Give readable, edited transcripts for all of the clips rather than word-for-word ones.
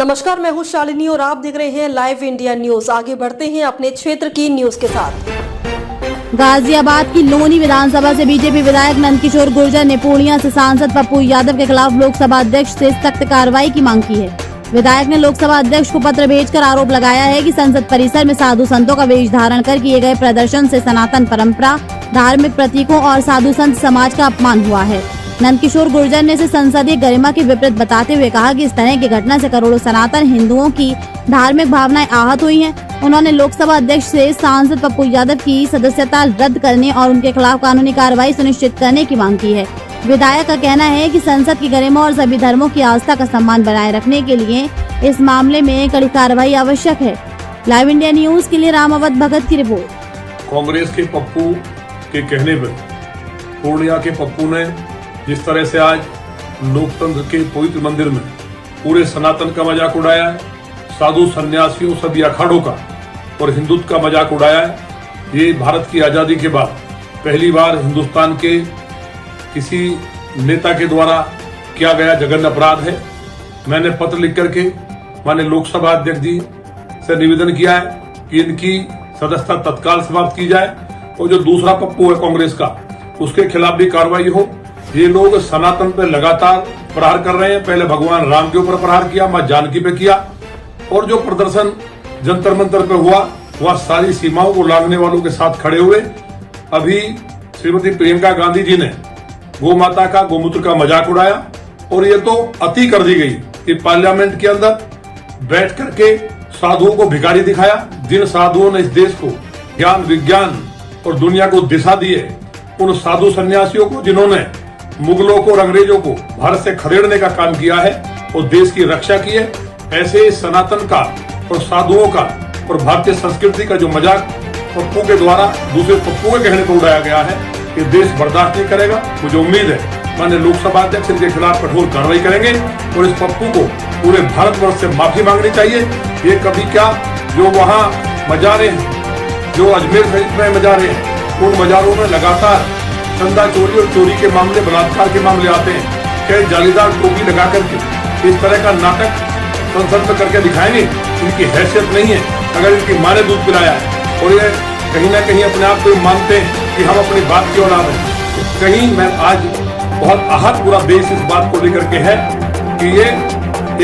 नमस्कार, मैं हूं शालिनी और आप देख रहे हैं लाइव इंडिया न्यूज। आगे बढ़ते हैं अपने क्षेत्र की न्यूज के साथ। गाजियाबाद की लोनी विधानसभा से बीजेपी विधायक नंदकिशोर गुर्जर ने पूर्णिया से सांसद पप्पू यादव के खिलाफ लोकसभा अध्यक्ष से सख्त कार्रवाई की मांग की है। विधायक ने लोकसभा अध्यक्ष को पत्र भेजकर आरोप लगाया है कि संसद परिसर में साधु संतों का वेश धारण कर किए गए प्रदर्शन से सनातन परंपरा, धार्मिक प्रतीकों और साधु संत समाज का अपमान हुआ है। नंदकिशोर गुर्जर ने इसे संसदीय गरिमा के विपरीत बताते हुए कहा कि इस तरह की घटना से करोड़ों सनातन हिंदुओं की धार्मिक भावनाएं आहत हुई हैं। उन्होंने लोकसभा अध्यक्ष से सांसद पप्पू यादव की सदस्यता रद्द करने और उनके खिलाफ कानूनी कार्रवाई सुनिश्चित करने की मांग की है। विधायक का कहना है कि संसद की गरिमा और सभी धर्मों की आस्था का सम्मान बनाए रखने के लिए इस मामले में कड़ी कार्रवाई आवश्यक है। लाइव इंडिया न्यूज के लिए रामावत भगत की रिपोर्ट। कांग्रेस के पप्पू के कहने पर पूर्णिया के पप्पू ने जिस तरह से आज लोकतंत्र के पवित्र मंदिर में पूरे सनातन का मजाक उड़ाया है, साधु सन्यासियों सभी अखाड़ों का और हिंदुत्व का मजाक उड़ाया है, ये भारत की आजादी के बाद पहली बार हिंदुस्तान के किसी नेता के द्वारा किया गया जघन्य अपराध है। मैंने पत्र लिख करके माननीय लोकसभा अध्यक्ष जी से निवेदन किया है कि इनकी सदस्यता तत्काल समाप्त की जाए और जो दूसरा पप्पू है कांग्रेस का, उसके खिलाफ भी कार्रवाई हो। ये लोग सनातन पे लगातार प्रहार कर रहे हैं। पहले भगवान राम के ऊपर प्रहार किया, मां जानकी पे किया, और जो प्रदर्शन जंतर मंतर पे हुआ वह सारी सीमाओं को लांघने वालों के साथ खड़े हुए। अभी श्रीमती प्रियंका गांधी जी ने गौ माता का गोमूत्र का मजाक उड़ाया और ये तो अति कर दी गई कि पार्लियामेंट के अंदर बैठ करके साधुओं को भिखारी दिखाया। जिन साधुओं ने इस देश को ज्ञान विज्ञान और दुनिया को दिशा दी है, उन साधु सन्यासियों को जिन्होंने मुगलों को और अंग्रेजों को भारत से खदेड़ने का काम किया है और देश की रक्षा की है, ऐसे सनातन का और साधुओं का और भारतीय संस्कृति का जो मजाक पप्पू के द्वारा दूसरे पप्पू के कहने पर उड़ाया गया है, ये देश बर्दाश्त नहीं करेगा। मुझे उम्मीद है माननीय लोकसभा अध्यक्ष इनके खिलाफ कठोर कार्रवाई करेंगे और इस पप्पू को पूरे भारतवर्ष से माफी मांगनी चाहिए। ये कभी क्या जो वहाँ मजारे हैं, जो अजमेर शरीफ में मजारे हैं, उन मजारों में लगातार चंदा चोरी और चोरी के मामले, बलात्कार के मामले आते हैं। क्या जालीदार टोपी लगा करके इस तरह का नाटक संसद में करके दिखाएंगे? इनकी हैसियत नहीं है। अगर इनकी माँ ने दूध पिलाया है और ये कहीं ना कहीं अपने आप को मानते हैं कि हम अपनी बात की औलाद हैं, तो कहीं मैं आज बहुत आहत पूरा देश इस बात को लेकर के है कि ये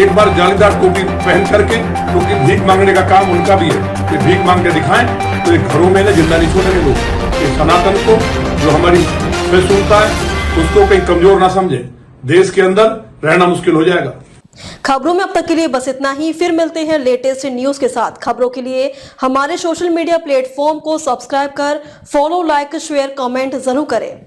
एक बार जालीदार टोपी पहन करके, क्योंकि भीख मांगने का काम उनका भी है, कि भीख मांग के दिखाएं तो ये घरों में जिंदा नहीं छोड़ेंगे लोग। ये सनातन को जो हमारी सुनता है उसको कहीं कमजोर ना समझे। देश के अंदर रहना मुश्किल हो जाएगा। खबरों में अब तक के लिए बस इतना ही। फिर मिलते हैं लेटेस्ट न्यूज के साथ। खबरों के लिए हमारे सोशल मीडिया प्लेटफॉर्म को सब्सक्राइब कर फॉलो, लाइक, शेयर, कमेंट जरूर करें।